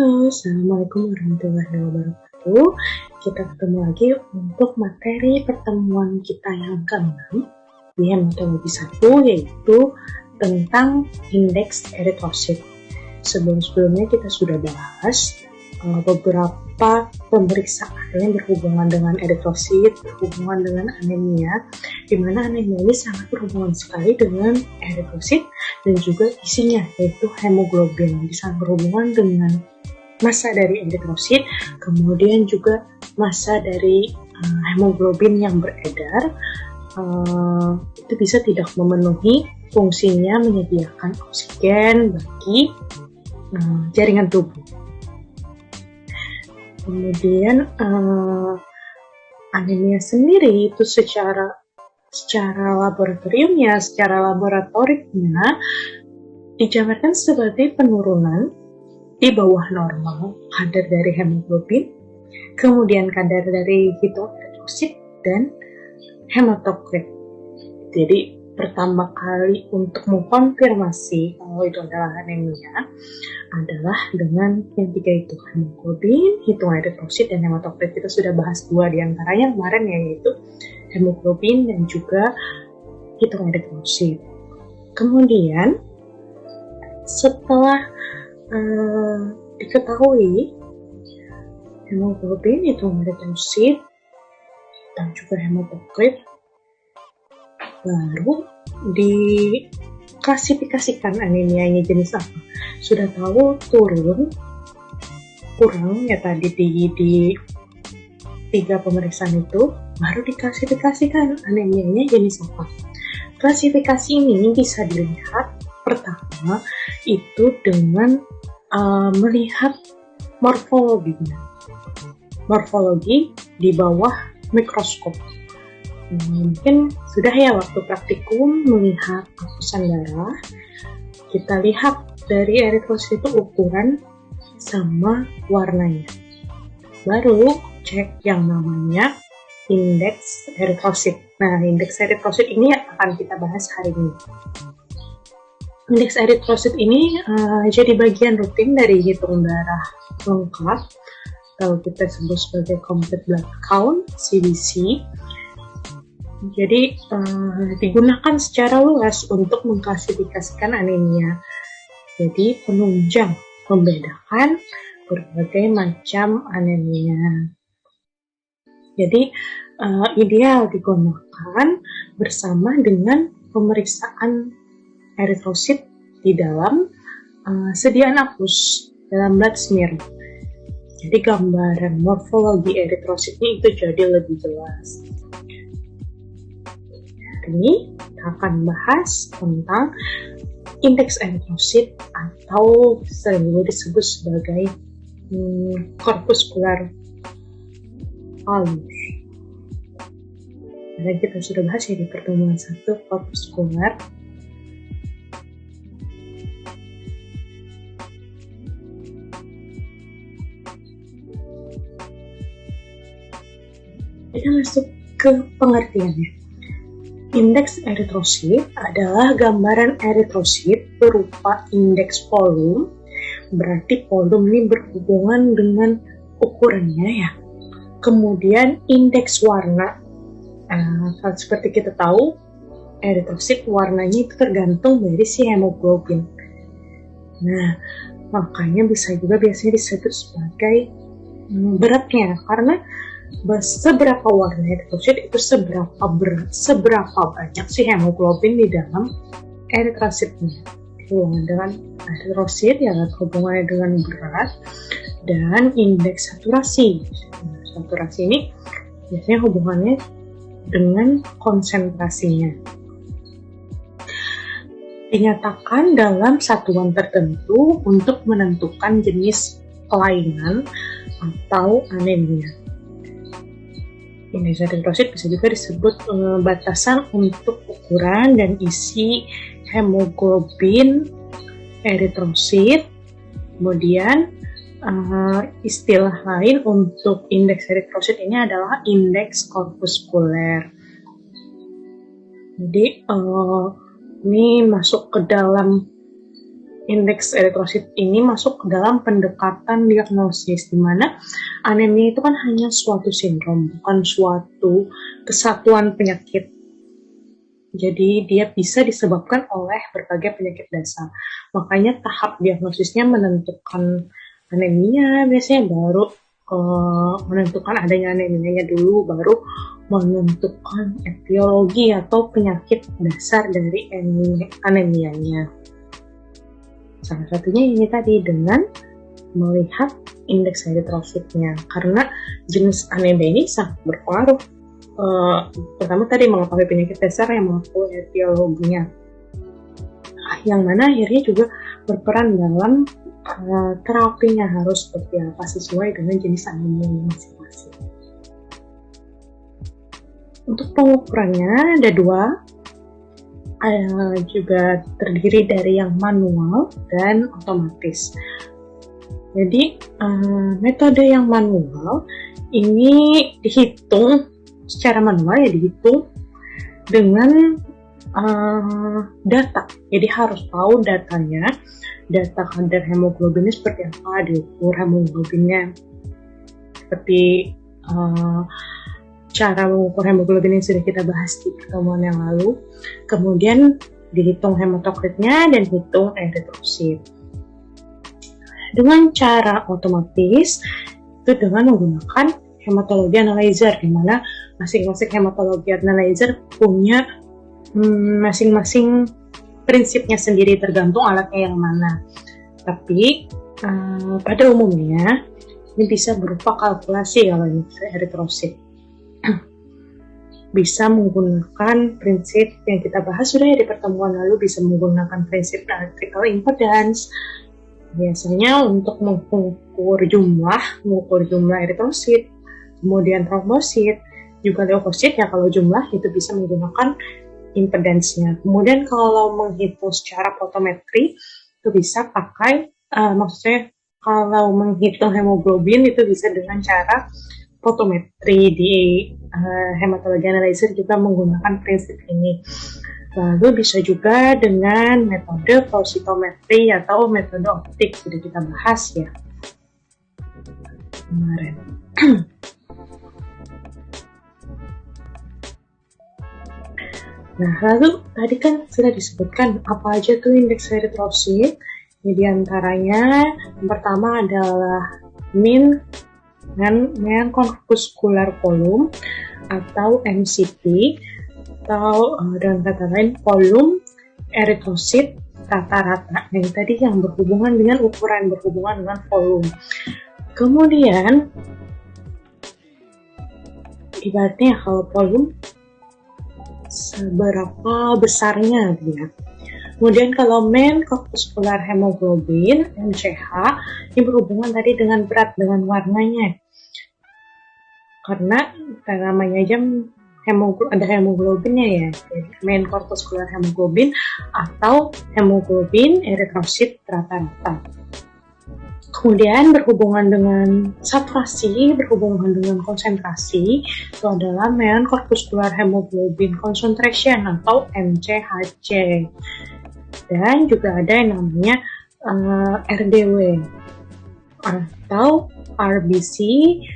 Halo, Assalamualaikum warahmatullahi wabarakatuh. Kita ketemu lagi untuk materi pertemuan kita yang ke-6 di hematologi 1, yaitu tentang indeks eritrosit. Sebelumnya kita sudah bahas beberapa pemeriksaan yang berhubungan dengan eritrosit, berhubungan dengan anemia, di mana anemia ini sangat berhubungan sekali dengan eritrosit dan juga isinya, yaitu hemoglobin, bisa berhubungan dengan massa dari eritrosit, kemudian juga massa dari hemoglobin yang beredar. Itu bisa tidak memenuhi fungsinya menyediakan oksigen bagi jaringan tubuh. Kemudian anemia sendiri itu secara laboratoriumnya, secara laboratoriknya dijabarkan sebagai penurunan di bawah normal kadar dari hemoglobin, kemudian kadar dari hitoeritrosit dan hematokrit. Jadi pertama kali untuk mengkonfirmasi kalau itu adalah anemia adalah dengan yang tiga itu, hemoglobin, hitoeritrosit, dan hematokrit. Kita sudah bahas dua di antaranya kemarin, yaitu hemoglobin dan juga hitoeritrosit. Kemudian setelah diketahui hemoglobin, hitoeritrosit, dan juga hematokrit, baru diklasifikasikan anemia ini jenis apa. Sudah tahu kurang ya tadi di 3 pemeriksaan itu, baru diklasifikasikan anemianya jenis apa. Klasifikasi ini bisa dilihat pertama itu dengan melihat morfologinya. Morfologi di bawah mikroskop. Mungkin sudah ya waktu praktikum melihat hapusan darah, kita lihat dari eritrosit itu ukuran sama warnanya. Baru cek yang namanya indeks eritrosit. Nah, indeks eritrosit ini akan kita bahas hari ini. Indeks eritrosit ini jadi bagian rutin dari hitung darah lengkap, atau kita sebut sebagai complete blood count, CBC. Jadi digunakan secara luas untuk mengklasifikasikan anemia. Jadi penunjang membedakan berbagai macam anemia. Jadi ideal digunakan bersama dengan pemeriksaan eritrosit di dalam sediaan apus dalam blood smear. Jadi gambaran morfologi eritrositnya itu jadi lebih jelas. Hari ini kita akan bahas tentang indeks eritrosit atau sering disebut sebagai corpuscular value. Dan kita sudah bahas ya di pertemuan 1 corpuscular. Kita masuk ke pengertiannya. Indeks eritrosit adalah gambaran eritrosit berupa indeks volume, berarti volume ini berhubungan dengan ukurannya ya. Kemudian indeks warna, seperti kita tahu eritrosit warnanya itu tergantung dari si hemoglobin. Nah, makanya bisa juga biasanya disebut sebagai beratnya, karena seberapa warna eritrosit itu seberapa berat, seberapa banyak si hemoglobin di dalam eritrositnya. Hubungan dengan eritrosit yang hubungannya dengan berat dan indeks saturasi. Saturasi ini biasanya hubungannya dengan konsentrasinya. Dinyatakan dalam satuan tertentu untuk menentukan jenis kelainan atau anemia. Indeks eritrosit bisa juga disebut batasan untuk ukuran dan isi hemoglobin eritrosit. Kemudian istilah lain untuk indeks eritrosit ini adalah indeks korpuskuler. Jadi ini masuk ke dalam indeks eritrosit ini masuk ke dalam pendekatan diagnosis, di mana anemia itu kan hanya suatu sindrom, bukan suatu kesatuan penyakit. Jadi dia bisa disebabkan oleh berbagai penyakit dasar. Makanya tahap diagnosisnya menentukan anemia biasanya baru menentukan adanya anemianya dulu, baru menentukan etiologi atau penyakit dasar dari anemianya. Salah satunya ini tadi dengan melihat indeks eritrositnya, karena jenis anemia ini sangat berpengaruh. Pertama tadi mengetahui penyakit dasar yang mengetahui etiologinya, yang mana akhirnya juga berperan dalam terapinya harus seperti apa sesuai dengan jenis anemia masing-masing. Untuk pengukurannya ada dua, juga terdiri dari yang manual dan otomatis. Jadi metode yang manual ini dihitung secara manual, ya dihitung dengan data. Jadi harus tahu datanya, data kadar hemoglobinnya seperti apa, diukur hemoglobinnya seperti cara mengukur hemoglobin yang sudah kita bahas di pertemuan yang lalu. Kemudian dihitung hematokritnya dan hitung eritrosit. Dengan cara otomatis itu dengan menggunakan hematologi analyzer, di mana masing-masing hematologi analyzer punya masing-masing prinsipnya sendiri, tergantung alatnya yang mana. Tapi pada umumnya ini bisa berupa kalkulasi kalau ini eritrosit. Bisa menggunakan prinsip yang kita bahas sudah di pertemuan lalu, bisa menggunakan prinsip electrical impedance. Biasanya untuk mengukur jumlah eritrosit, kemudian trombosit, juga leukosit ya, kalau jumlah itu bisa menggunakan impedance-nya. Kemudian kalau menghitung secara fotometri itu bisa pakai, maksudnya kalau menghitung hemoglobin itu bisa dengan cara fotometri. Di hematologi analyzer juga menggunakan prinsip ini. Lalu bisa juga dengan metode flow cytometry atau metode optik, sudah kita bahas ya kemarin. Nah, lalu tadi kan sudah disebutkan apa aja tuh indeks eritrosit. Di antaranya yang pertama adalah mean corpuscular volume atau MCV, atau dengan kata lain volume eritrosit rata-rata. Yang tadi yang berhubungan dengan ukuran, berhubungan dengan volume. Kemudian ibaratnya kalau volume seberapa besarnya dia. Kemudian kalau mean corpuscular hemoglobin MCH ini berhubungan tadi dengan berat, dengan warnanya. Karena namanya aja ada hemoglobinnya ya. Jadi mean corpuscular hemoglobin atau hemoglobin eritrosit rata-rata. Kemudian berhubungan dengan saturasi, berhubungan dengan konsentrasi, itu adalah mean corpuscular hemoglobin concentration atau MCHC. Dan juga ada yang namanya RDW atau RBC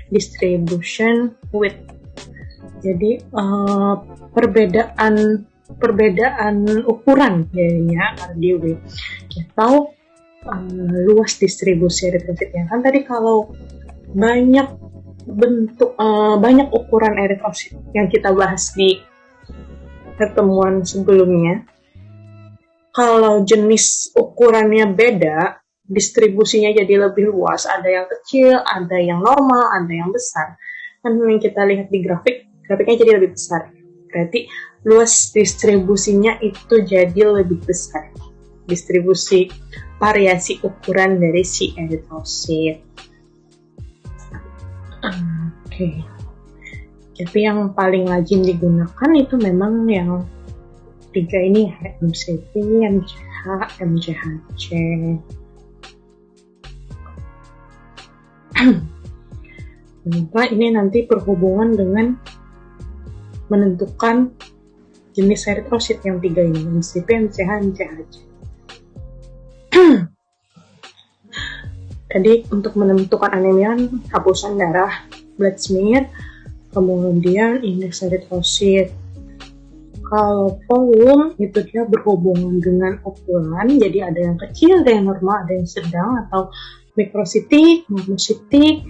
distribution width. Jadi perbedaan ukuran jadinya RDW atau luas distribusi eritrositnya. Kan tadi kalau banyak ukuran eritrosit yang kita bahas di pertemuan sebelumnya, kalau jenis ukurannya beda, distribusinya jadi lebih luas, ada yang kecil, ada yang normal, ada yang besar. Kan yang kita lihat di grafiknya jadi lebih besar. Berarti luas distribusinya itu jadi lebih besar. Distribusi variasi ukuran dari si eritrosit. Oke. Tapi yang paling lazim digunakan itu memang yang tiga ini, MCV, MCH, MCHC. Nah, ini nanti berhubungan dengan menentukan jenis eritrosit yang tiga ini, MCV, MCH, MCHC. Tadi untuk menentukan anemia, hapusan darah, blood smear, kemudian indeks eritrosit. Kalau volume itu dia berhubungan dengan ukuran, jadi ada yang kecil, ada yang normal, ada yang sedang, atau mikrositik, normositik,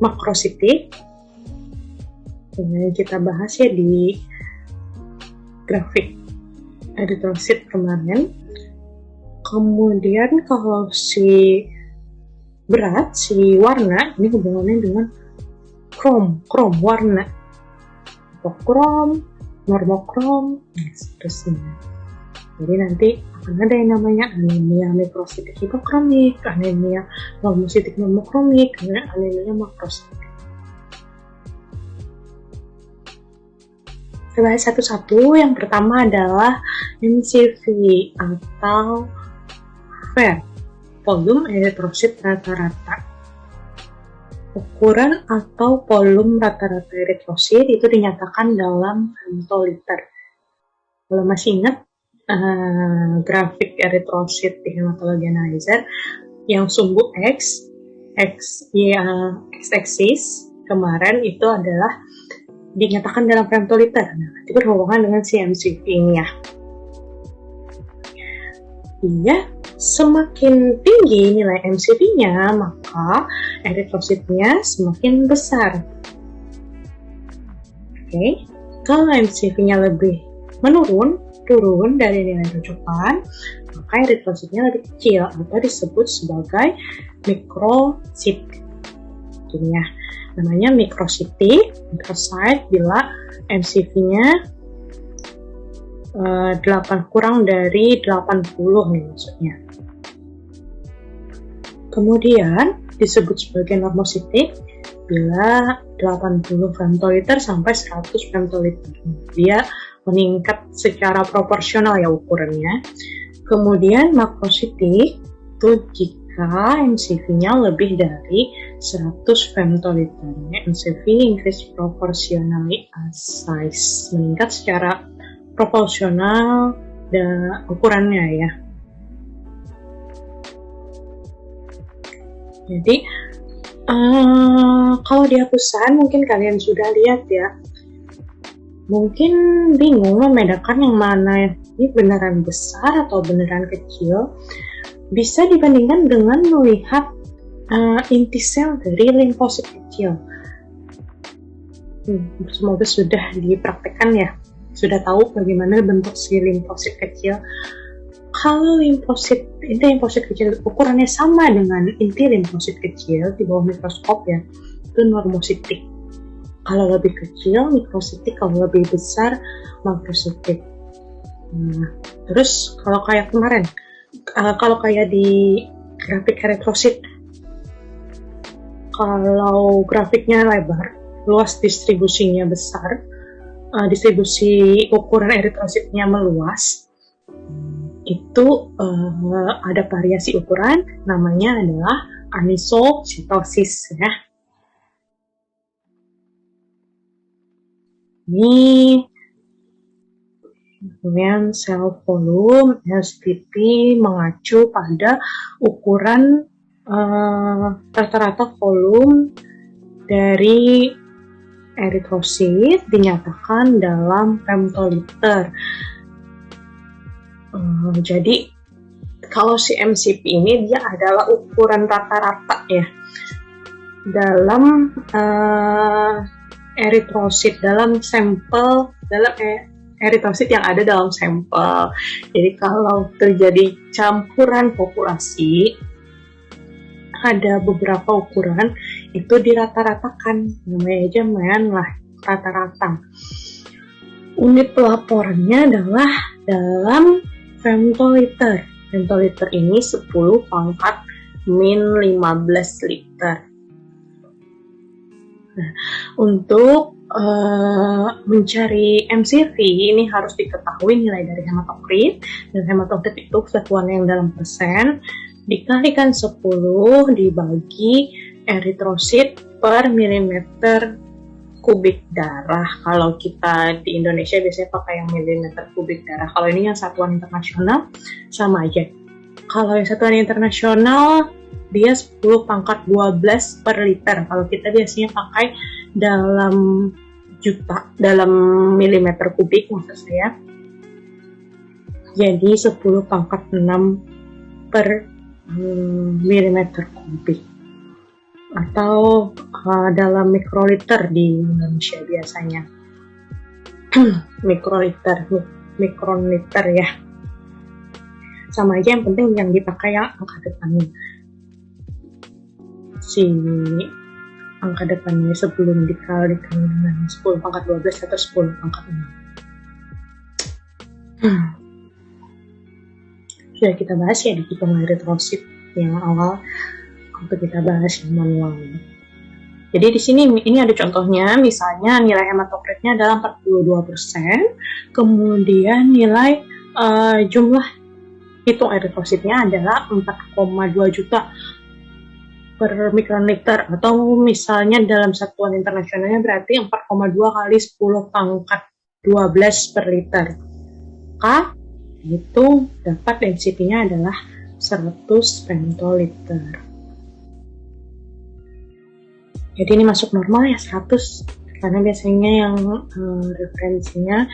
makrositik. Ini kita bahas ya di grafik eritrosit kemarin. Kemudian kalau si berat, si warna, ini hubungannya dengan krom warna, hipokrom, normokrom, seterusnya. Jadi nanti akan ada yang namanya anemia mikrositik hipokromik, anemia normositik normokromik, anemia makrositik. Kita bahas satu-satu. Yang pertama adalah MCV atau VER, volume eritrosit rata-rata. Ukuran atau volume rata-rata eritrosit itu dinyatakan dalam femtoliter. Kalau masih ingat grafik eritrosit di hematologi analyzer yang sumbu x-axis kemarin itu adalah dinyatakan dalam femtoliter. Nah, itu berhubungan dengan si MCV ini ya. Iya, semakin tinggi nilai MCV-nya, maka eritrositnya semakin besar. Oke, kalau MCV-nya lebih turun dari nilai rujukan, maka eritrositnya lebih kecil atau disebut sebagai mikrosit. Itunya namanya mikrositik, mikrosit bila MCV-nya 8 kurang dari 80 nih maksudnya. Kemudian disebut sebagai normositik bila 80 femtoliter sampai 100 femtoliter. Dia meningkat secara proporsional ya ukurannya. Kemudian makrositik itu jika MCV-nya lebih dari 100 femtoliter. MCV increase proportionally as size, meningkat secara proporsional dan ukurannya ya. Jadi kalau di hapusan mungkin kalian sudah lihat ya, mungkin bingung membedakan yang mana ini beneran besar atau beneran kecil. Bisa dibandingkan dengan melihat inti sel dari limfosit kecil. Semoga sudah dipraktekkan ya, sudah tahu bagaimana bentuk si limfosit kecil. Kalau inti limfosit kecil ukurannya sama dengan inti limfosit kecil di bawah mikroskop ya, itu normositik. Kalau lebih kecil mikrositik, kalau lebih besar makrositik. Nah, terus kalau kayak kemarin, kalau kayak di grafik eritrosit, kalau grafiknya lebar, luas distribusinya besar, distribusi ukuran eritrositnya meluas, itu ada variasi ukuran, namanya adalah anisositosis ya. Ini kemudian sel volume SPP mengacu pada ukuran rata-rata volume dari eritrosit dinyatakan dalam femtoliter. Jadi kalau si MCP ini dia adalah ukuran rata-rata ya dalam eritrosit, dalam sampel, dalam eritrosit yang ada dalam sampel. Jadi kalau terjadi campuran populasi, ada beberapa ukuran itu dirata-ratakan, namanya aja lah rata-rata. Unit pelaporannya adalah dalam femtoliter. Femtoliter ini 10 pangkat min 15 liter. Nah, untuk mencari MCV ini harus diketahui nilai dari hematokrit, dan hematokrit itu satuan yang dalam persen dikalikan 10 dibagi eritrosit per milimeter kubik darah. Kalau kita di Indonesia biasanya pakai yang milimeter kubik darah. Kalau ini yang satuan internasional sama aja. Kalau yang satuan internasional dia 10 pangkat 12 per liter. Kalau kita biasanya pakai dalam juta, dalam milimeter kubik maksud saya. Jadi 10 pangkat 6 per milimeter kubik. Atau dalam mikroliter di Indonesia biasanya. mikronliter ya. Sama aja, yang penting yang dipakai yang angka depannya. Si angka depannya sebelum dikalikan dengan 10 pangkat 12 atau 10 pangkat 6. Sudah kita bahas ya di hitung eritrosit yang awal waktu kita bahas yang manual. Jadi di sini ini ada contohnya, misalnya nilai hematokritnya adalah 42%, kemudian nilai jumlah hitung eritrositnya adalah 4,2 juta per mikronliter, atau misalnya dalam satuan internasionalnya berarti 4,2 kali 10 pangkat 12 per liter. Itu dapat density-nya adalah 100 femtoliter. Jadi ini masuk normal ya 100, karena biasanya yang referensinya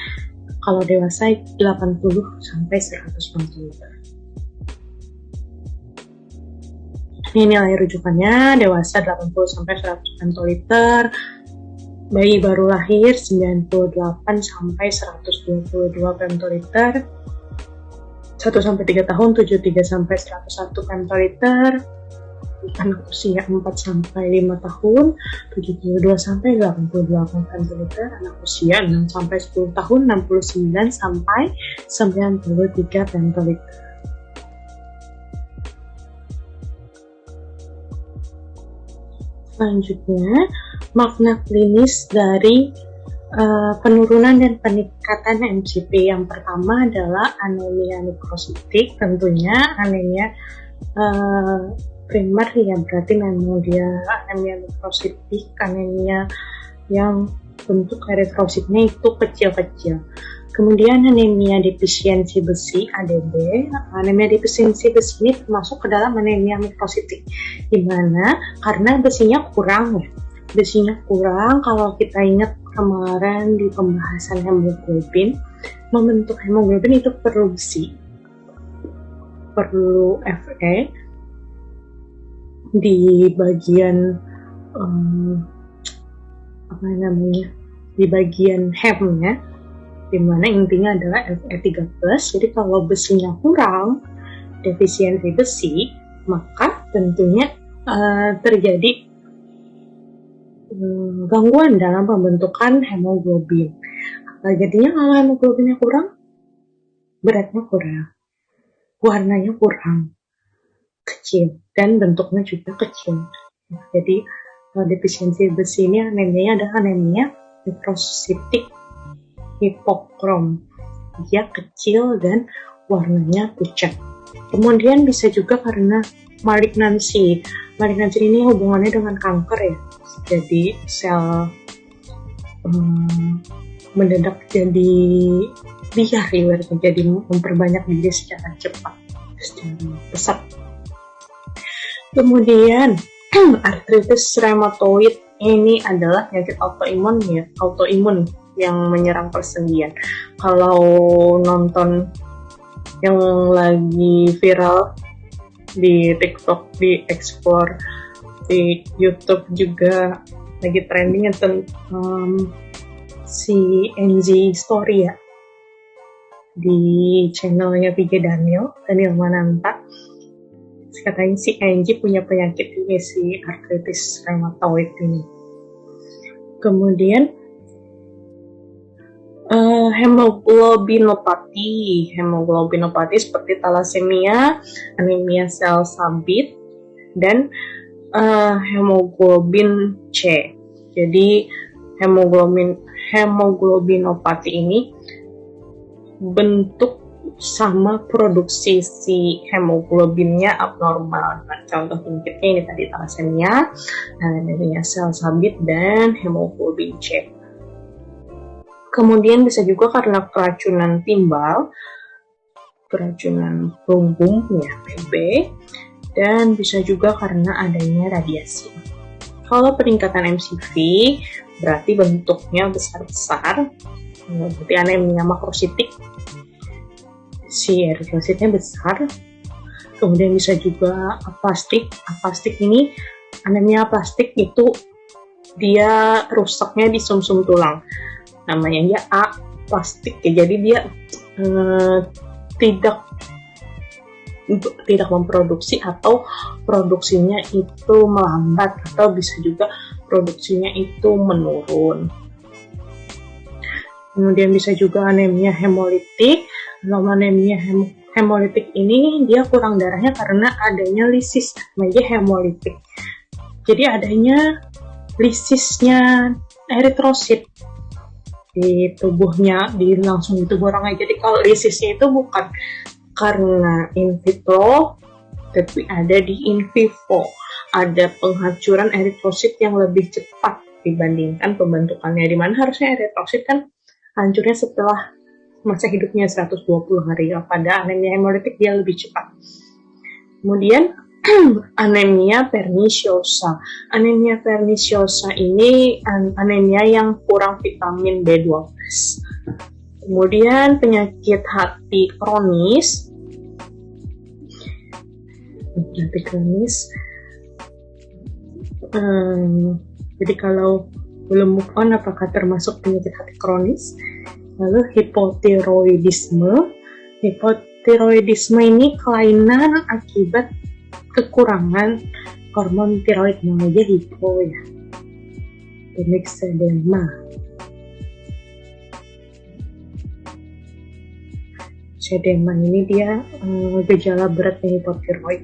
kalau dewasa 80 sampai 100 femtoliter. Ini nilai rujukannya, dewasa 80 sampai 100 femtoliter, bayi baru lahir 98 sampai 122 femtoliter, 1 sampai 3 tahun 73 sampai 101 femtoliter, anak usia 4 sampai 5 tahun 72 sampai 88 femtoliter, anak usia 6 sampai 10 tahun 69 sampai 93 femtoliter. Selanjutnya, makna klinis dari penurunan dan peningkatan MCP. Yang pertama adalah anemia mikrositik, tentunya anemia primer ya, berarti memang dia anemia mikrositik, anemia yang bentuk eritrositnya itu kecil-kecil. Kemudian anemia defisiensi besi (ADB). Anemia defisiensi besi ini termasuk ke dalam anemia mikrositik. Dimana karena besinya kurang ya. Besinya kurang, kalau kita ingat kemarin di pembahasan hemoglobin, membentuk hemoglobin itu perlu besi, perlu Fe di bagian di bagian hemnya, dimana intinya adalah Fe3+. Jadi kalau besinya kurang, defisiensi besi, maka tentunya terjadi gangguan dalam pembentukan hemoglobin. Jadinya kalau hemoglobinnya kurang, beratnya kurang, warnanya kurang, kecil, dan bentuknya juga kecil. Jadi defisiensi besi ini anemianya adalah anemia mikrositik hipokrom. Dia kecil dan warnanya pucat. Kemudian bisa juga karena malignansi. Malignansi ini hubungannya dengan kanker ya. Jadi sel mendadak jadi liar, jadi memperbanyak diri secara cepat, secara pesat. Kemudian artritis reumatoid ini adalah penyakit autoimun yang menyerang persendian. Kalau nonton yang lagi viral di TikTok, di Explore, di YouTube juga lagi trending tentang si NG Story ya, di channelnya PJ Daniel Mananta. Katanya si NG punya penyakit ini, si artritis reumatoid ini. Kemudian hemoglobinopati seperti thalassemia, anemia sel sabit, dan hemoglobin C. Jadi hemoglobinopati ini bentuk sama produksi si hemoglobinnya abnormal. Nah, contoh penyakitnya ini tadi thalassemia, anemia sel sabit, dan hemoglobin C. Kemudian bisa juga karena keracunan timbal, keracunan bom ya PB, dan bisa juga karena adanya radiasi. Kalau peningkatan MCV berarti bentuknya besar-besar, berarti anemia makrositik, si eritrositnya besar. Kemudian bisa juga aplastik. Aplastik ini, anemia aplastik itu dia rusaknya di sumsum tulang. Namanya dia aplastik ya. Jadi dia tidak memproduksi atau produksinya itu melambat, atau bisa juga produksinya itu menurun. Kemudian bisa juga anemia hemolitik. Kalau anemia hemolitik ini dia kurang darahnya karena adanya lisis, namanya hemolitik. Jadi adanya lisisnya eritrosit di tubuhnya, langsung di tubuh orangnya. Jadi kalau lisisnya itu bukan karena in vitro, tapi ada di in vivo. Ada penghancuran eritrosit yang lebih cepat dibandingkan pembentukannya, di mana harusnya eritrosit kan hancurnya setelah masa hidupnya 120 hari. Pada anemia hemolitik dia lebih cepat. Kemudian anemia perniciosa. Anemia perniciosa ini anemia yang kurang vitamin B12. Kemudian penyakit hati kronis. Jadi kalau belum move on, apakah termasuk penyakit hati kronis? Lalu hipotiroidisme. Hipotiroidisme ini kelainan akibat kekurangan hormon tiroid, namanya hipo ya. Emiksedema. Sedema ini dia gejala beratnya hipotiroid.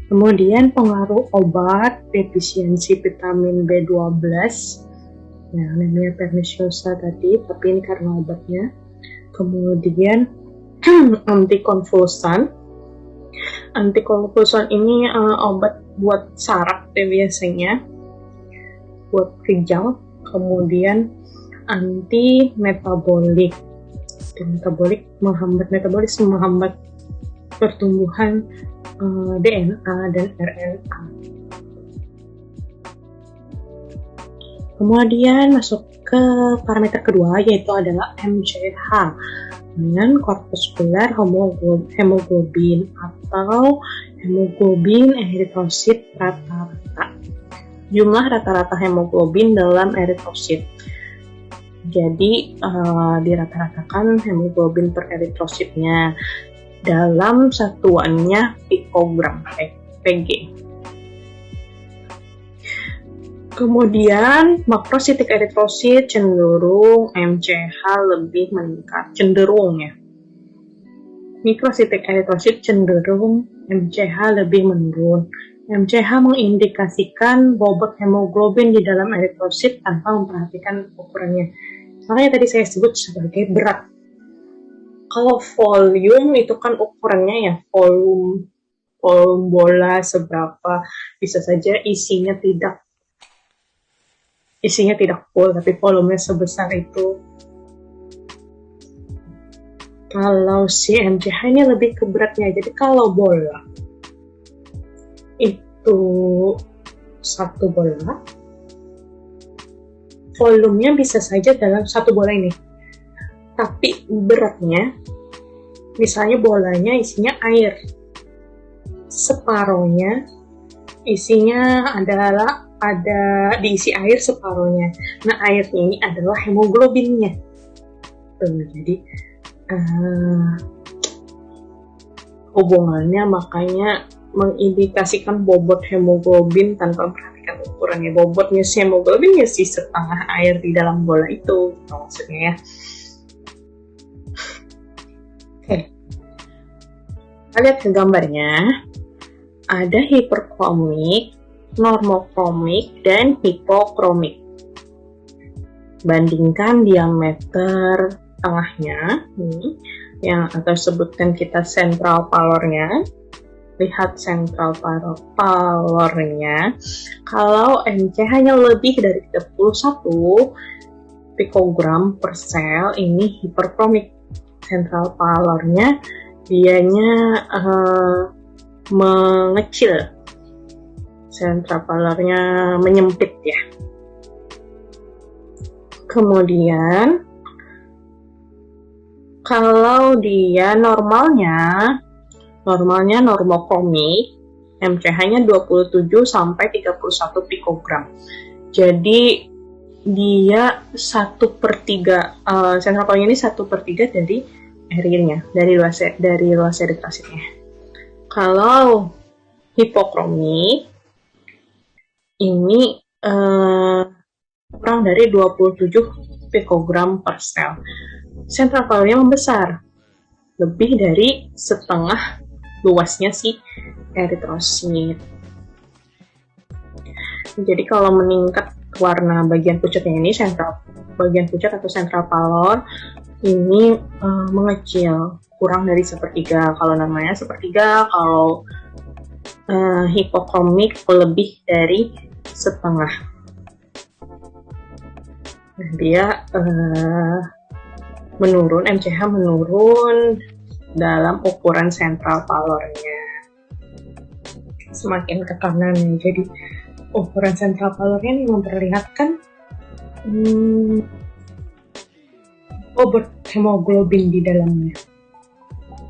Kemudian pengaruh obat, defisiensi vitamin B12. Ya, anemia perniciosa tadi, tapi ini karena obatnya. Kemudian antikonvulsan. Antikonvulsan ini obat buat saraf ya biasanya, buat kejang. Kemudian anti metabolik. Metabolik menghambat metabolisme, menghambat pertumbuhan DNA dan RNA. Kemudian masuk ke parameter kedua, yaitu adalah MCH dengan korpuskular hemoglobin atau hemoglobin eritrosit rata-rata. Jumlah rata-rata hemoglobin dalam eritrosit. Jadi dirata-ratakan hemoglobin per eritrositnya dalam satuannya pikogram Pg. Kemudian makrositik eritrosit cenderung MCH lebih meningkat, cenderung ya. Mikrositik eritrosit cenderung MCH lebih menurun. MCH mengindikasikan bobot hemoglobin di dalam eritrosit tanpa memperhatikan ukurannya. Makanya tadi saya sebut sebagai berat. Kalau volume itu kan ukurannya ya, volume bola seberapa, bisa saja isinya tidak full, tapi volumenya sebesar itu. Kalau si MCH ini lebih ke beratnya. Jadi kalau bola itu satu bola, volumenya bisa saja dalam satu bola ini. Tapi beratnya, misalnya bolanya isinya air, separohnya isinya adalah diisi air separohnya. Nah, air ini adalah hemoglobinnya. Jadi hubungannya makanya mengindikasikan bobot hemoglobin tanpa memperhatikan ukurannya. Bobotnya si hemoglobin ya si setengah air di dalam bola itu, maksudnya ya. Oke, kita lihat ke gambarnya. Ada hiperkromik, normokromik, dan hipokromik. Bandingkan diameter tengahnya nih yang atau sebutkan kita sentral pallornya. Lihat sentral pallornya. Kalau MCH-nya lebih dari 31 pikogram per sel, ini hiperkromik. Sentral pallornya dianya mengecil, sentral pallornya menyempit ya. Kemudian kalau dia normalnya normokromik, MCH-nya 27 sampai 31 pikogram. Jadi dia 1/3, sentral pallornya ini 1/3 dari airnya, dari luas eritrositnya. Kalau hipokromik ini kurang dari 27 pikogram per sel. Sentral pallornya membesar, lebih dari setengah luasnya si eritrosit. Jadi kalau meningkat warna bagian pucatnya ini, bagian pucat atau sentral pallor ini mengecil, kurang dari 1/3. Kalau namanya 1/3, kalau hipokromik lebih dari setengah. Nah, dia menurun, MCH menurun dalam ukuran sentral pallornya. Semakin ke kanan, jadi ukuran sentral pallornya ini memperlihatkan bobot hemoglobin di dalamnya.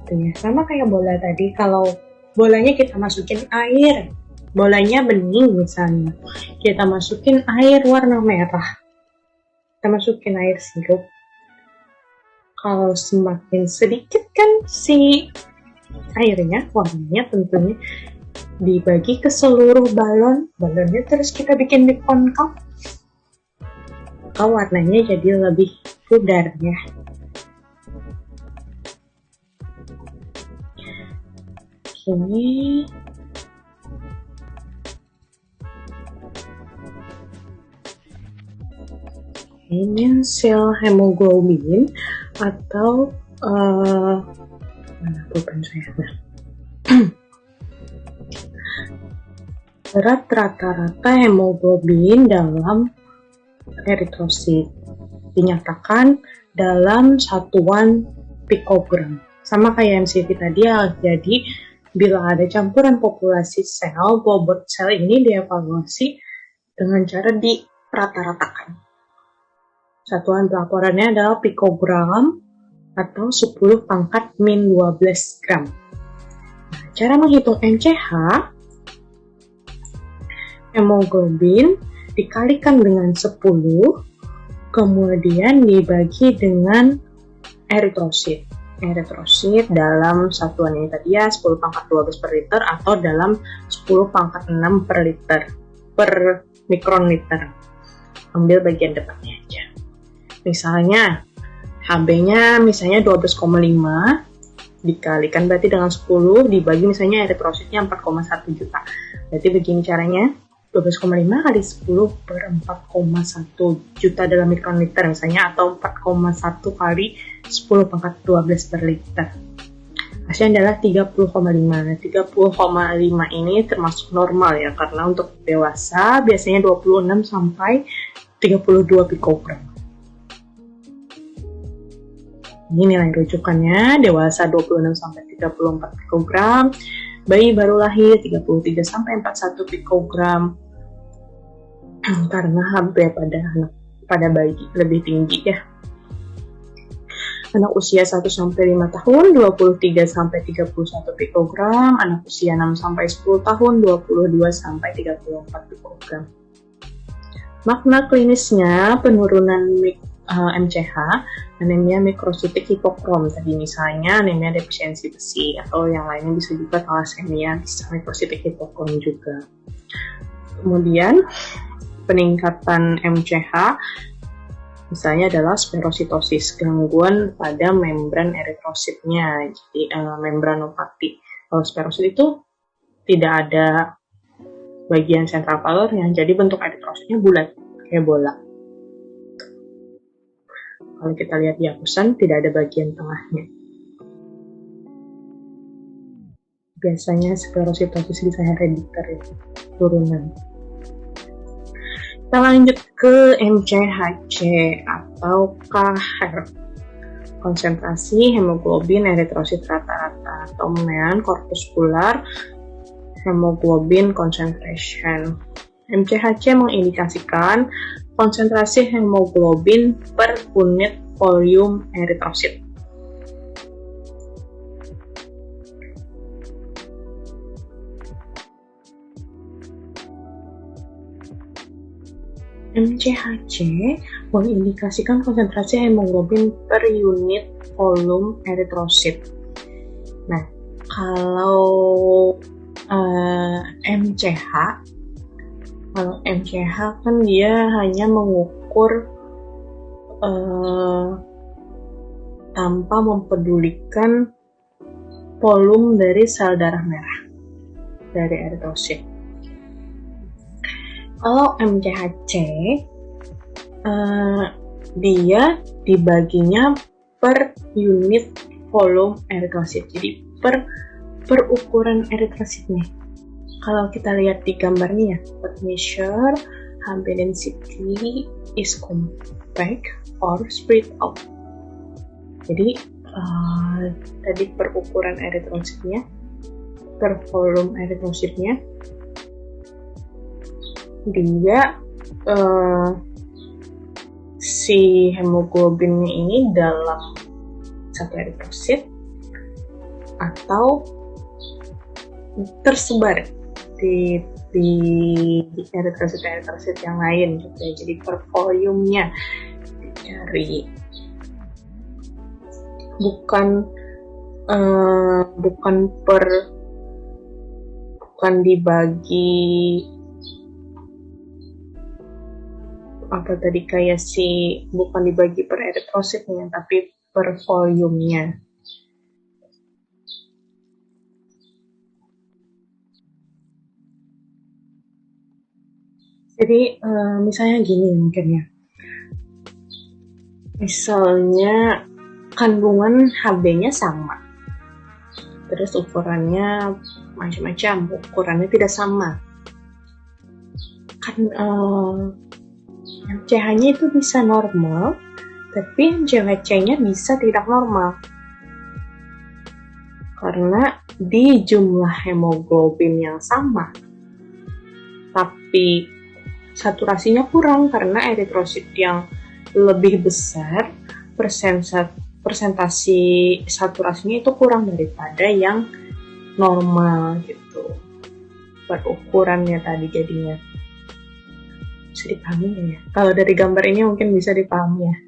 Ya, sama kayak bola tadi, kalau bolanya kita masukin air, bolanya bening misalnya, kita masukin air warna merah, kita masukin air sirup, kalau semakin sedikit kan si airnya, warnanya tentunya dibagi ke seluruh balonnya, terus kita bikin konkave, maka warnanya jadi lebih pudar ya. Ini sel hemoglobin atau bukan saya. Berat rata-rata hemoglobin dalam eritrosit dinyatakan dalam satuan pikogram. Sama kayak MCV tadi ya. Jadi bila ada campuran populasi sel, bobot sel ini dievaluasi dengan cara dirata-ratakan. Satuan pelaporannya adalah pikogram atau 10⁻⁻12 gram. Nah, cara menghitung MCH, hemoglobin dikalikan dengan 10, kemudian dibagi dengan eritrosit. Eritrosit dalam satuan ini tadi ya 10⁻12 per liter atau dalam 10⁻6 per liter per mikronliter. Ambil bagian depannya aja. Misalnya HB-nya misalnya 12,5 dikalikan berarti dengan 10 dibagi misalnya eritrositnya 4,1 juta. Berarti begini caranya, 12,5 kali 10 per 4,1 juta dalam mikronliter misalnya, atau 4,1 kali 10⁻12 per liter. Hasilnya adalah 30,5. 30,5 ini termasuk normal ya, karena untuk dewasa biasanya 26 sampai 32 pikogram. Ini nilai rujukannya, dewasa 26 sampai 34 pikogram, bayi baru lahir 33 sampai 41 pikogram. Karena HB pada bayi lebih tinggi ya. Anak usia 1 sampai 5 tahun 23 sampai 31 pikogram, anak usia 6 sampai 10 tahun 22 sampai 34 pikogram. Makna klinisnya penurunan MCH, anemia mikrositik hipokrom tadi, misalnya anemia defisiensi besi, atau yang lainnya bisa juga thalassemia mikrositik hipokrom juga. Kemudian peningkatan MCH misalnya adalah spherositosis, gangguan pada membran eritrositnya, jadi membranopati. Kalau spherosit itu tidak ada bagian sentral pallornya, jadi bentuk eritrositnya bulat kayak bola. Kalau kita lihat di akusan tidak ada bagian tengahnya. Biasanya sklerositosis bisa herediter ya, turunan. Kita lanjut ke MCHC atau KHER, konsentrasi hemoglobin eritrosit rata-rata, atau mean corpuscular hemoglobin concentration. MCHC mengindikasikan konsentrasi hemoglobin per unit volume eritrosit. MCHC mengindikasikan konsentrasi hemoglobin per unit volume eritrosit. Nah, kalau MCH kan dia hanya mengukur tanpa mempedulikan volume dari sel darah merah dari eritrosit. Kalau MCHC dia dibaginya per unit volume eritrosit, jadi per ukuran eritrositnya. Kalau kita lihat di gambar nih ya, what measure Hb density is compact or spread out. Jadi tadi per ukuran eritrositnya, per volume eritrositnya, dia si hemoglobinnya ini dalam satu eritrosit atau tersebar di eritrosit yang lain gitu ya. Jadi per volumenya dicari, bukan dibagi bukan dibagi per eritrositnya, tapi per volumenya. Jadi misalnya gini mungkin ya, misalnya kandungan Hb-nya sama, terus ukurannya macam-macam, ukurannya tidak sama, kan MCH-nya itu bisa normal, tapi MCHC-nya bisa tidak normal. Karena di jumlah hemoglobin yang sama, tapi saturasinya kurang karena eritrosit yang lebih besar, persentasi saturasinya itu kurang daripada yang normal gitu. Berukurannya tadi jadinya. Bisa dipahami ya? Kalau dari gambar ini mungkin bisa dipahami ya.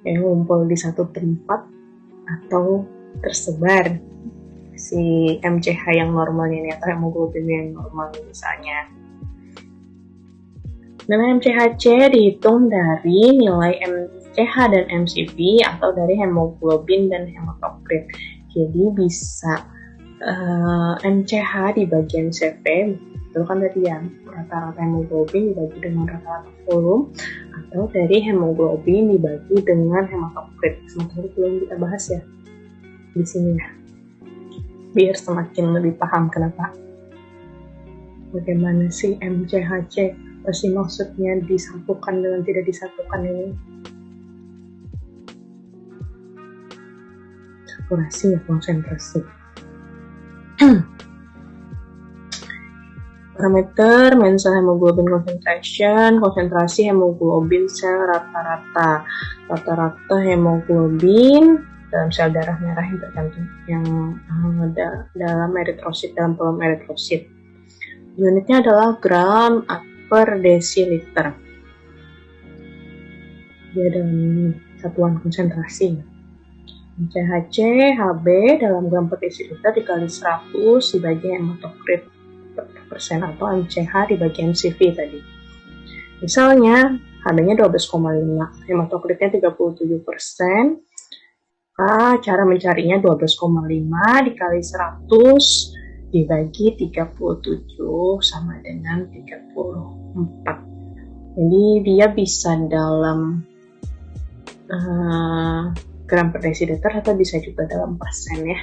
Kayak ngumpul di satu tempat atau tersebar si MCH yang normalnya ini atau hemoglobin yang normal misalnya. Dan MCHC dihitung dari nilai MCH dan MCV atau dari hemoglobin dan hematokrit. Jadi bisa MCH dibagi MCV, itu kan tadi ya, rata-rata hemoglobin dibagi dengan rata-rata volume, atau dari hemoglobin dibagi dengan hematokrit. Hematokrit belum kita bahas ya di sini ya, biar semakin lebih paham kenapa bagaimana sih MCHC. Pasti maksudnya disatukan dengan tidak disatukan ini. Saturasi ya, konsentrasi. Parameter mean cell hemoglobin concentration, konsentrasi hemoglobin sel rata-rata. Rata-rata hemoglobin dalam sel darah merah yang tergantung yang ada dalam eritrosit, dalam volume eritrosit. Unitnya adalah gram per desiliter. Dia dalam satuan konsentrasi. MCHC Hb dalam gram per desiliter dikali 100 dibagi hematokrit per persen atau MCH dibagi MCV tadi. Misalnya Hb-nya 12,5, hematokritnya 37%. Cara mencarinya 12,5 dikali 100 dibagi 37 sama dengan 34. Jadi dia bisa dalam gram per desiliter atau bisa juga dalam persen ya.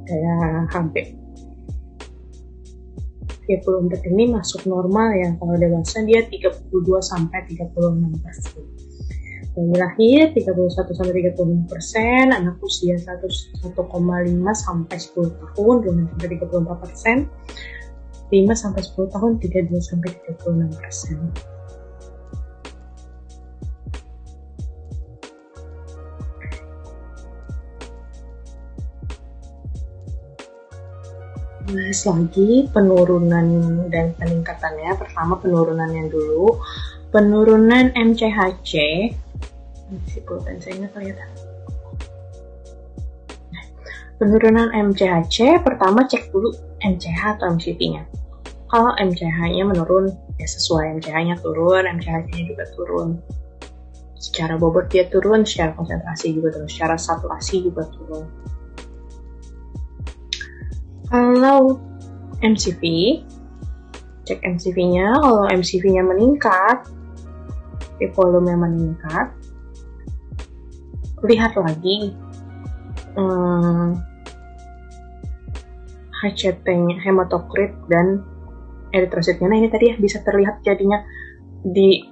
kayak HB. 34 ini masuk normal ya, kalau dewasa dia 32 sampai 36%. Bayi lahir 31 sampai 35%, anak usia 1,5 sampai 10 tahun 2 sampai 34%, 5 sampai 10 tahun 32 sampai 36%. Bahas lagi penurunan dan peningkatannya. Pertama penurunannya dulu. Penurunan MCHC. Si pulpen saya nggak kelihatan. Penurunan MCHC, pertama cek dulu MCH atau MCV-nya. Kalau MCH-nya menurun, ya sesuai MCH-nya turun, MCHC-nya juga turun. Secara bobot dia turun, secara konsentrasi juga turun, secara saturasi juga turun. Kalau MCV, cek MCV-nya. Kalau MCV-nya meningkat, volume-nya meningkat, lihat lagi HCT-nya, hematokrit dan eritrositnya. Nah ini tadi ya bisa terlihat jadinya di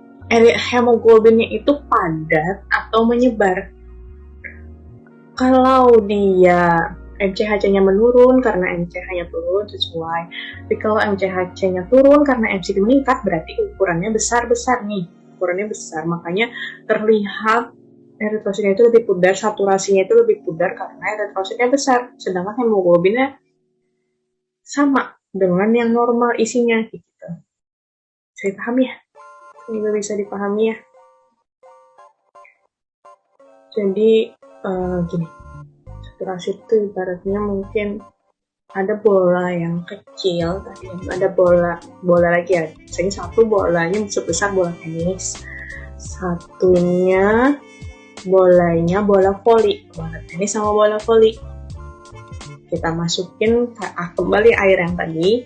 hemoglobinnya itu padat atau menyebar. Kalau dia MCHC-nya menurun karena MCH-nya turun sesuai. Tapi kalau MCHC-nya turun karena MCV meningkat, berarti ukurannya besar-besar nih. Ukurannya besar, makanya terlihat eritrositnya itu lebih pudar, saturasinya itu lebih pudar karena eritrositnya besar. Sedangkan hemoglobinnya sama dengan yang normal isinya gitu. Bisa dipahami ya? Ini bisa dipahami ya. Jadi gini. Saturasi itu ibaratnya mungkin ada bola yang kecil tadi, ada bola lagi ya. Misalnya satu bolanya sebesar bola tenis, satunya bolanya bola voli, bola tenis sama bola voli. Kita masukin kembali air yang tadi,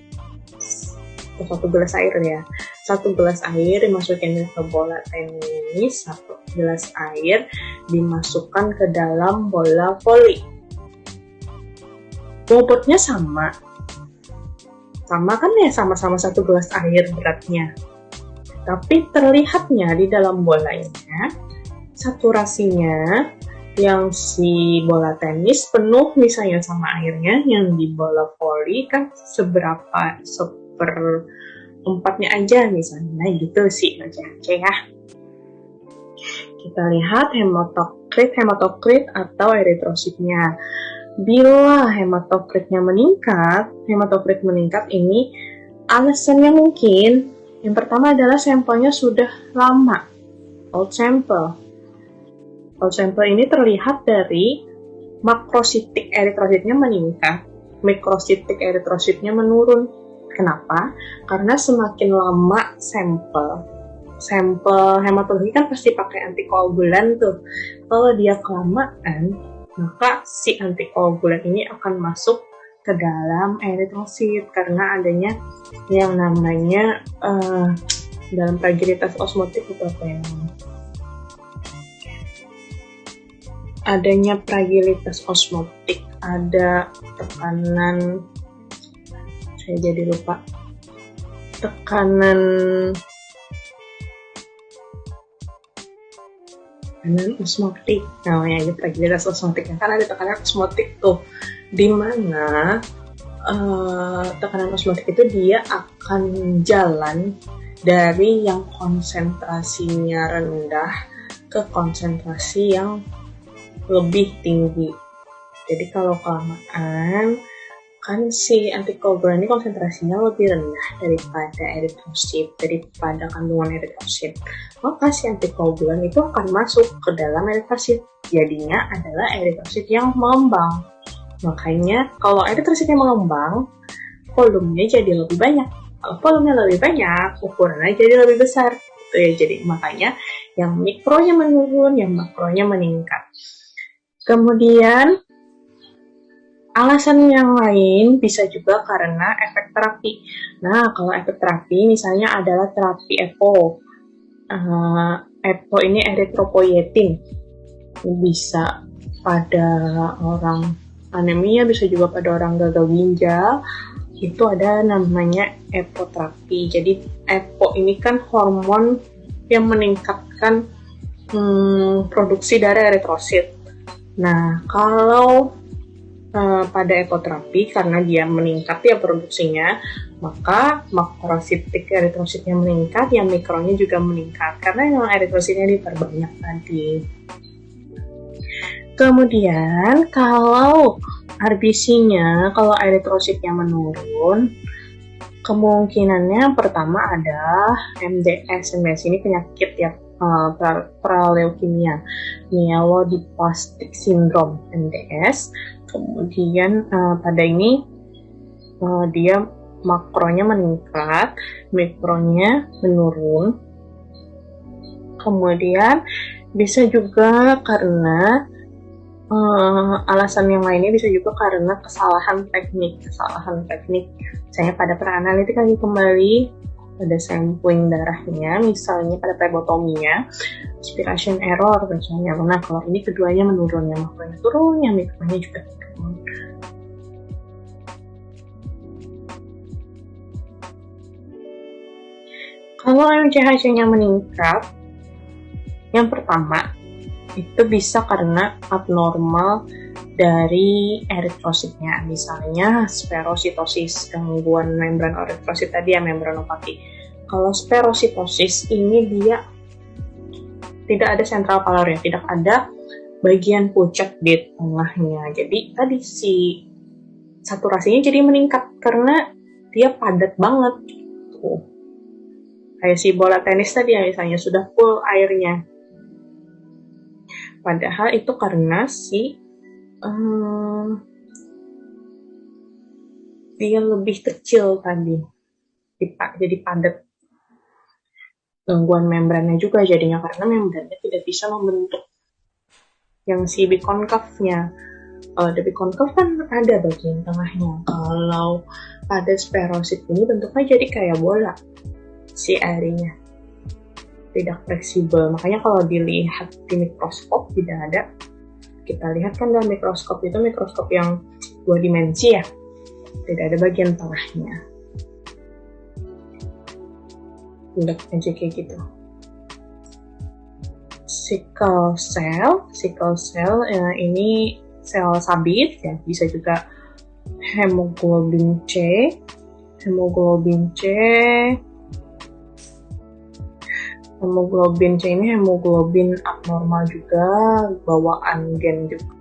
satu gelas air ya. Satu gelas air dimasukin ke bola tenis, satu gelas air dimasukkan ke dalam bola voli. Bobotnya sama kan ya, sama-sama satu gelas air beratnya. Tapi terlihatnya di dalam bolanya, saturasinya yang si bola tenis penuh misalnya sama airnya, yang di bola voli kan seberapa, 1/4 aja misalnya, gitu sih MCHC ya. Kita lihat hematokrit atau eritrositnya. Bila hematokrit meningkat ini alasannya mungkin yang pertama adalah sampelnya sudah lama, old sample. Old sample ini terlihat dari makrositik eritrositnya meningkat, mikrositik eritrositnya menurun. Kenapa? Karena semakin lama sampel hematologi kan pasti pakai antikoagulan tuh. Kalau dia kelamaan, maka si antikoagulan ini akan masuk ke dalam eritrosit karena adanya yang namanya dalam fragilitas osmotik itu apa ya? Adanya fragilitas osmotik, ada tekanan, saya jadi lupa, tekanan osmotik namanya, fragilitas osmotik. Kan ada tekanan osmotik tuh, di mana tekanan osmotik itu dia akan jalan dari yang konsentrasinya rendah ke konsentrasi yang lebih tinggi. Jadi kalau kelamaan kan si antikoagulan ini konsentrasinya lebih rendah daripada eritrosit, daripada kandungan eritrosit. Maka si antikoagulan itu akan masuk ke dalam eritrosit. Jadinya adalah eritrosit yang mengembang. Makanya kalau eritrositnya mengembang, volumenya jadi lebih banyak. Kalau volumenya lebih banyak, ukurannya jadi lebih besar. Gitu ya. Jadi makanya yang mikronya menurun, yang makronya meningkat. Kemudian alasan yang lain bisa juga karena efek terapi. Nah, kalau efek terapi misalnya adalah terapi EPO. EPO ini eritropoietin. Bisa pada orang anemia, bisa juga pada orang gagal ginjal. Itu ada namanya epoterapi. Jadi EPO ini kan hormon yang meningkatkan produksi darah eritrosit. Nah, kalau pada epoterapi, karena dia meningkat ya produksinya, maka makrositik eritrositnya meningkat, yang mikronya juga meningkat karena yang eritrositnya diperbanyak tadi. Kemudian kalau RBC-nya, kalau eritrositnya menurun, kemungkinannya pertama ada MDS. MDS ini penyakit ya, praleukemia, myelodysplastic syndrome, MDS. Kemudian pada ini dia makronya meningkat, mikronya menurun. Kemudian bisa juga karena alasan yang lainnya, bisa juga karena kesalahan teknik. Misalnya pada pra-analitik lagi kembali, pada sampling darahnya, misalnya pada plebotominya, aspiration error misalnya. Nah, kalau ini keduanya menurun, yang makronya turun, yang mikronya juga turun. Kalau MCHC-nya meningkat, yang pertama itu bisa karena abnormal dari eritrositnya, misalnya spherositosis, gangguan membran eritrosit tadi ya, membranopati. Kalau spherositosis ini dia tidak ada sentral palornya, tidak ada bagian puncak di tengahnya. Jadi tadi si saturasinya jadi meningkat karena dia padat banget. Tuh. Kayak si bola tenis tadi ya, misalnya sudah full airnya. Padahal itu karena dia lebih kecil tadi, jadi padat. Gangguan membrannya juga jadinya, karena membrannya tidak bisa membentuk yang si bikonkavnya. Di bikonkaf kan ada bagian tengahnya. Kalau pada spherosit ini bentuknya jadi kayak bola, si airnya tidak fleksibel. Makanya kalau dilihat di mikroskop tidak ada. Kita lihat kan dalam mikroskop itu mikroskop yang 2 dimensi ya, tidak ada bagian tengahnya. Udah aja kayak gitu. Sickle cell ini sel sabit ya, bisa juga hemoglobin C. Hemoglobin C ini hemoglobin abnormal juga, bawaan gen juga.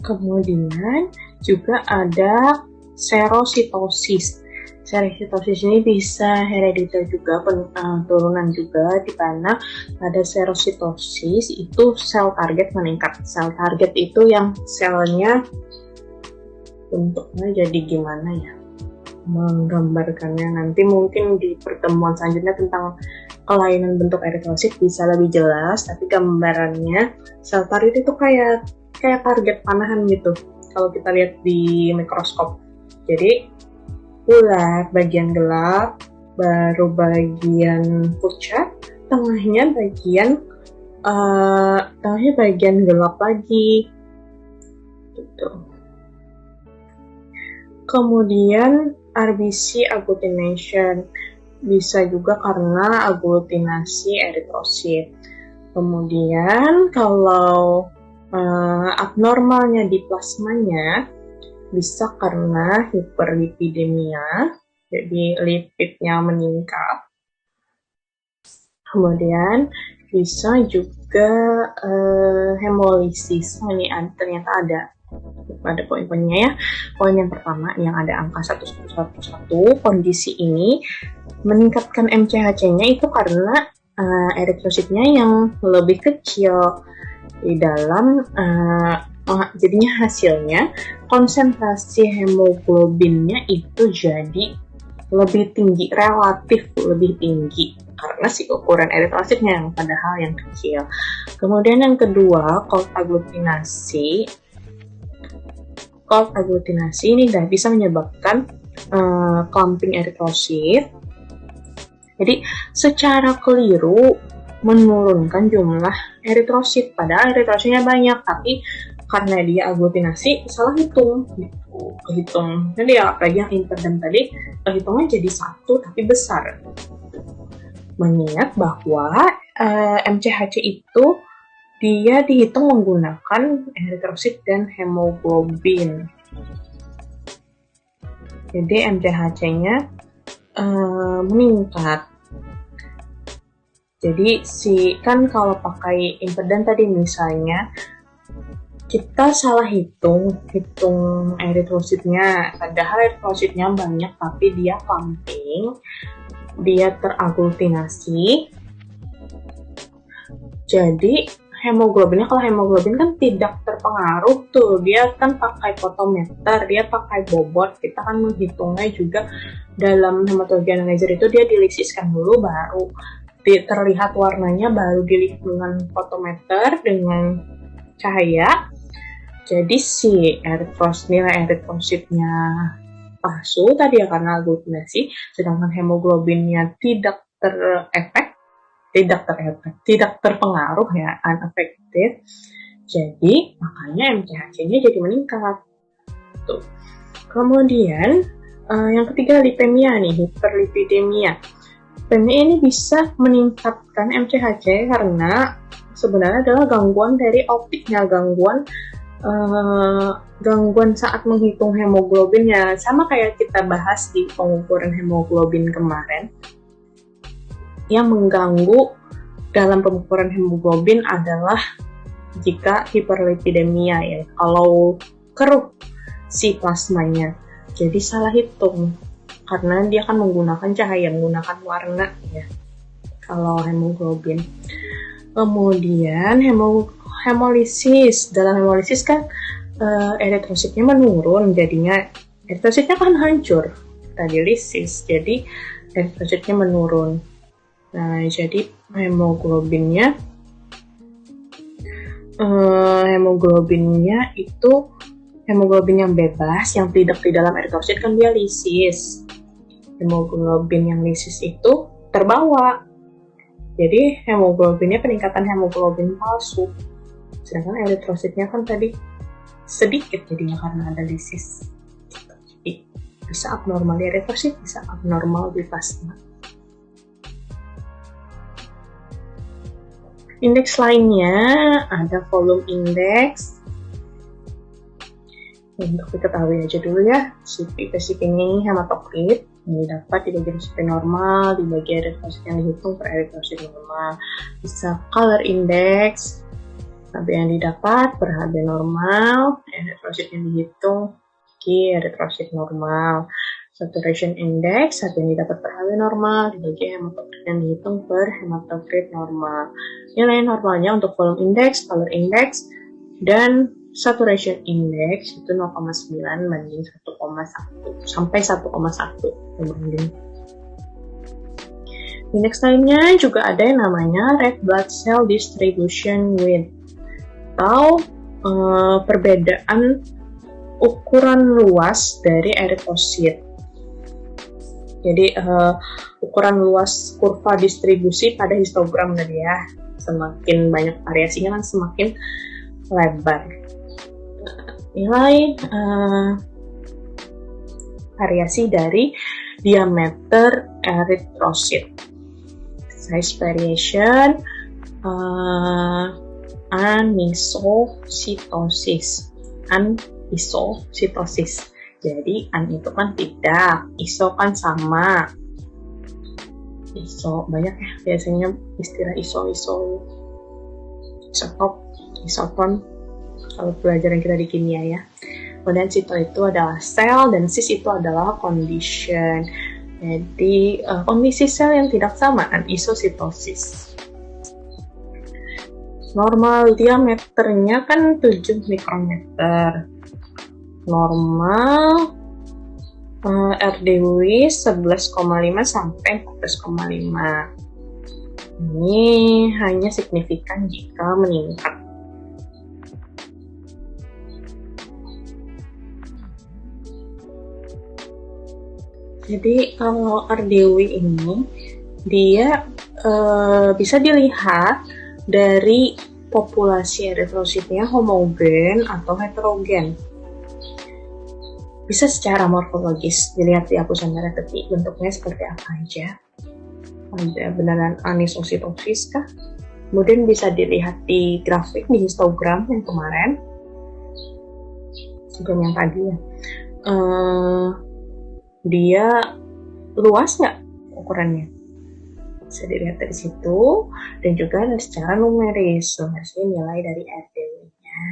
Kemudian juga ada serositosis. Serositosis ini bisa herediter juga, turunan juga, di mana pada serositosis itu sel target meningkat. Sel target itu yang selnya bentuknya jadi gimana ya, menggambarkannya nanti mungkin di pertemuan selanjutnya tentang kelainan bentuk eritrosit bisa lebih jelas, tapi gambarannya sel target itu kayak target panahan gitu kalau kita lihat di mikroskop. Jadi ular bagian gelap, baru bagian pucat, tengahnya bagian gelap lagi gitu. Kemudian RBC agglutination, bisa juga karena agglutinasi eritrosit. Kemudian kalau abnormalnya di plasmanya bisa karena hiperlipidemia, jadi lipidnya meningkat. Kemudian bisa juga hemolisis. Ini ternyata ada poin-poinnya ya. Poin yang pertama yang ada angka 111, kondisi ini meningkatkan MCHC-nya itu karena eritrositnya yang lebih kecil di dalam, jadinya hasilnya konsentrasi hemoglobinnya itu jadi lebih tinggi, relatif lebih tinggi karena si ukuran eritrositnya yang padahal yang kecil. Kemudian yang kedua, cold agglutinasi ini bisa menyebabkan clumping eritrosit. Jadi secara keliru menurunkan jumlah eritrosit. Padahal eritrositnya banyak, tapi karena dia aglutinasi salah hitung gitu, kehitung. Jadi apalagi yang impeden tadi kehitungnya jadi satu tapi besar. Mengingat bahwa MCHC itu dia dihitung menggunakan eritrosit dan hemoglobin. Jadi MCHC-nya meningkat. Jadi kan kalau pakai impeden tadi misalnya kita salah hitung eritrositnya, padahal eritrositnya banyak tapi dia pumping, dia teraglutinasi. Jadi hemoglobinnya, kalau hemoglobin kan tidak terpengaruh tuh, dia kan pakai fotometer, dia pakai bobot, kita kan menghitungnya juga dalam hematologi analyzer itu dia dilisiskan dulu baru terlihat warnanya, baru dilihat dengan fotometer dengan cahaya. Jadi si nilai eritrositnya palsu tadi ya karena aglutinasi, sedangkan hemoglobinnya tidak terpengaruh ya, unaffected. Jadi makanya MCHC-nya jadi meningkat. Tuh. Kemudian yang ketiga lipemia nih, hiperlipidemia. Lipemia ini bisa meningkatkan MCHC karena sebenarnya adalah gangguan dari optiknya, gangguan saat menghitung hemoglobinnya, sama kayak kita bahas di pengukuran hemoglobin kemarin. Yang mengganggu dalam pengukuran hemoglobin adalah jika hiperlipidemia ya, kalau keruh si plasmanya, jadi salah hitung karena dia kan menggunakan cahaya, menggunakan warna ya kalau hemoglobin. Kemudian hemolisis, dalam hemolisis kan eritrositnya menurun, jadinya eritrositnya kan hancur tadi lisis, jadi eritrositnya menurun. Nah, jadi hemoglobinnya itu hemoglobin yang bebas, yang tidak di dalam eritrosit kan dia lisis. Hemoglobin yang lisis itu terbawa. Jadi hemoglobinnya peningkatan hemoglobin palsu. Sedangkan eritrositnya kan tadi sedikit jadinya karena ada lisis. Jadi bisa abnormal di eritrosit, bisa abnormal di plasma. Indeks lainnya ada volume index. Untuk diketahui aja dulu ya, CP basic ini hematokrit ini dapat dibagi CP normal, dibagi eritrosit yang dihitung per eritrosit normal. Bisa color index, HB yang didapat per HB normal, eritrosit yang dihitung dibagi eritrosit normal. Saturation index, HB yang didapat per HB normal, dibagi hematokrit yang dihitung per hematokrit normal. Nilai normalnya untuk volume index, color index, dan saturation index itu 0,9 banding 1,1 sampai 1,1 banding. Indeks lainnya juga ada yang namanya red blood cell distribution width atau perbedaan ukuran luas dari eritrosit. Jadi ukuran luas kurva distribusi pada histogram tadi ya, semakin banyak variasinya kan semakin lebar. Nilai variasi dari diameter eritrosit, size variation, anisositosis. Jadi an itu kan tidak, iso kan sama. Iso banyak ya biasanya istilah isotop, isoton kalau pelajaran kita di kimia ya. Kemudian sito itu adalah sel dan sis itu adalah condition. Jadi kondisi sel yang tidak sama, anisositosis. Normal diameternya kan 7 mikrometer. Normal RDW 11,5 sampai 14,5. Ini hanya signifikan jika meningkat. Jadi kalau RDW ini dia bisa dilihat dari populasi eritrositnya homogen atau heterogen. Bisa secara morfologis dilihat di hapusan merah putih bentuknya seperti apa aja. Ada beneran anisositosis kah? Kemudian bisa dilihat di grafik di histogram yang kemarin, sebelum yang tadi ya. Dia luas nggak ukurannya? Bisa dilihat dari situ, dan juga secara numeris. Numerisnya nilai dari RDW-nya.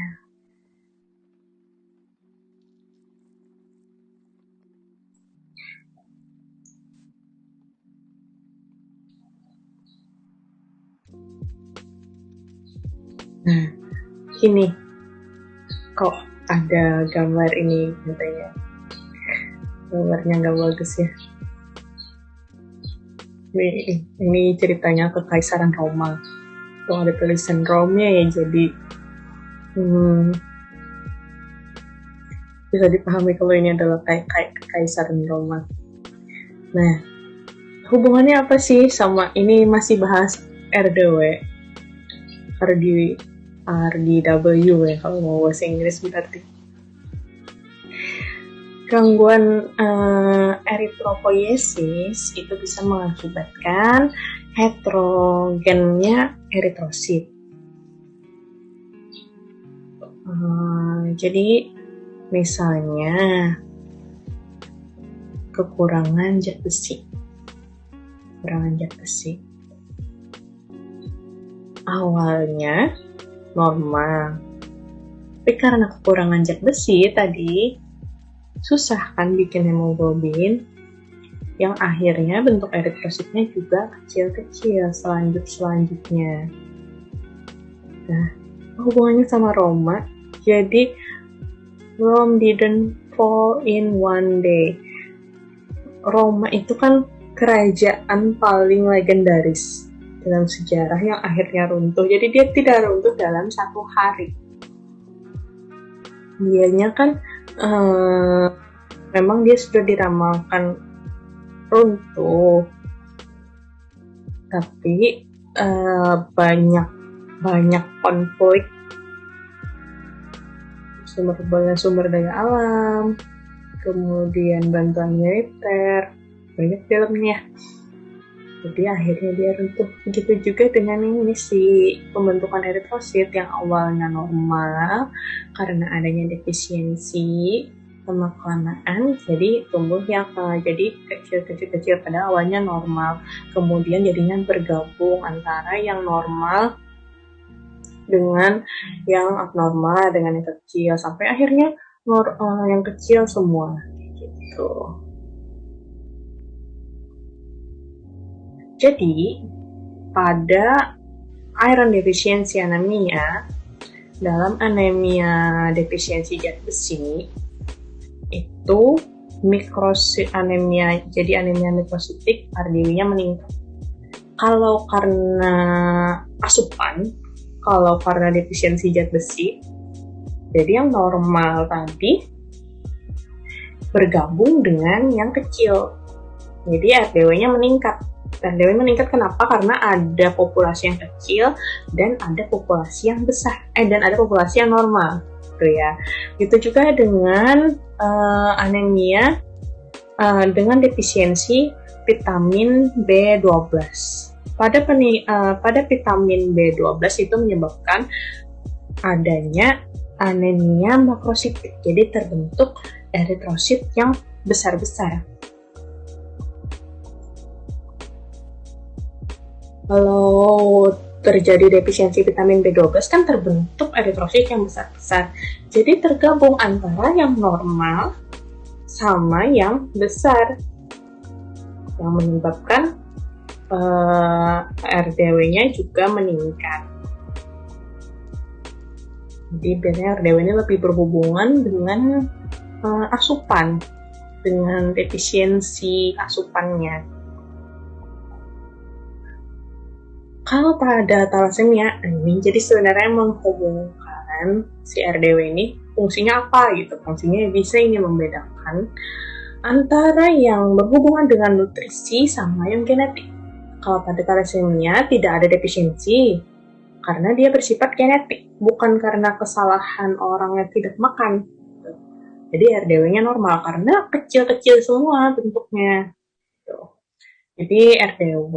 Nah, ini kok ada gambar ini katanya. Gambarnya nggak bagus ya. Ini ceritanya Kekaisaran Roma. Tuh ada tulisan Rome ya, jadi bisa dipahami kalau ini adalah kayak Kekaisaran Roma. Nah, hubungannya apa sih sama ini? Masih bahas RDW, RDW ya kalau mau bahasa Inggris berarti. Gangguan eritropoiesis itu bisa mengakibatkan heterogennya eritrosit. Jadi misalnya kekurangan zat besi. Awalnya normal, tapi karena kekurangan zat besi tadi susah kan bikin hemoglobin, yang akhirnya bentuk eritrositnya juga kecil-kecil selanjutnya. Nah, hubungannya sama Roma, jadi Rome didn't fall in one day. Roma itu kan kerajaan paling legendaris dalam sejarah yang akhirnya runtuh. Jadi dia tidak runtuh dalam satu hari. Dianya kan memang dia sudah diramalkan runtuh, tapi banyak konflik sumber daya alam, kemudian bantuan militer, banyak filmnya. Jadi akhirnya dia runtuh. Begitu juga dengan ini sih, pembentukan eritrosit yang awalnya normal karena adanya defisiensi sama kelamaan, jadi tumbuh yang jadi kecil pada awalnya normal, kemudian jadinya bergabung antara yang normal dengan yang abnormal dengan yang kecil sampai akhirnya yang kecil semua gitu. Jadi, pada iron deficiency anemia, dalam anemia defisiensi zat besi, itu anemia mikrositik, RDW-nya meningkat. Kalau karena asupan, kalau karena defisiensi zat besi, jadi yang normal tadi bergabung dengan yang kecil. Jadi RDW-nya meningkat. RDW meningkat kenapa? Karena ada populasi yang kecil dan ada populasi yang besar, dan ada populasi yang normal, gitu ya. Gitu juga dengan anemia dengan defisiensi vitamin B12. Pada vitamin B12 itu menyebabkan adanya anemia makrositik. Jadi terbentuk eritrosit yang besar-besar. Kalau terjadi defisiensi vitamin B12 kan terbentuk eritrosit yang besar-besar. Jadi tergabung antara yang normal sama yang besar, yang menyebabkan RDW-nya juga meningkat. Jadi biasanya RDW ini lebih berhubungan dengan asupan, dengan defisiensi asupannya. Kalau pada thalassemia ini jadi sebenarnya menghubungkan si RDW ini fungsinya apa gitu. Fungsinya bisa ini membedakan antara yang berhubungan dengan nutrisi sama yang genetik. Kalau pada thalassemia tidak ada defisiensi, karena dia bersifat genetik, bukan karena kesalahan orang yang tidak makan. Jadi RDW-nya normal, karena kecil-kecil semua bentuknya. Jadi RDW,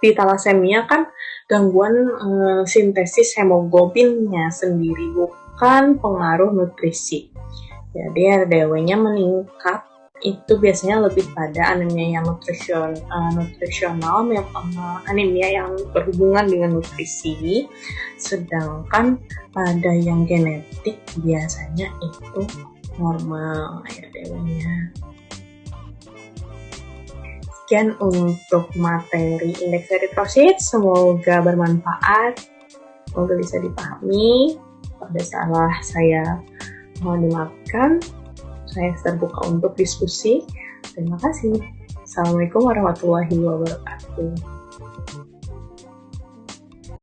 di thalassemia kan gangguan sintesis hemoglobinnya sendiri, bukan pengaruh nutrisi. Jadi RDW-nya meningkat itu biasanya lebih pada anemia yang nutrisional, anemia yang berhubungan dengan nutrisi, sedangkan pada yang genetik biasanya itu normal RDW-nya. Sekian untuk materi indeks eritrosit, semoga bermanfaat, semoga bisa dipahami. Kalau ada salah saya mohon dimaafkan. Saya terbuka untuk diskusi. Terima kasih. Assalamualaikum warahmatullahi wabarakatuh.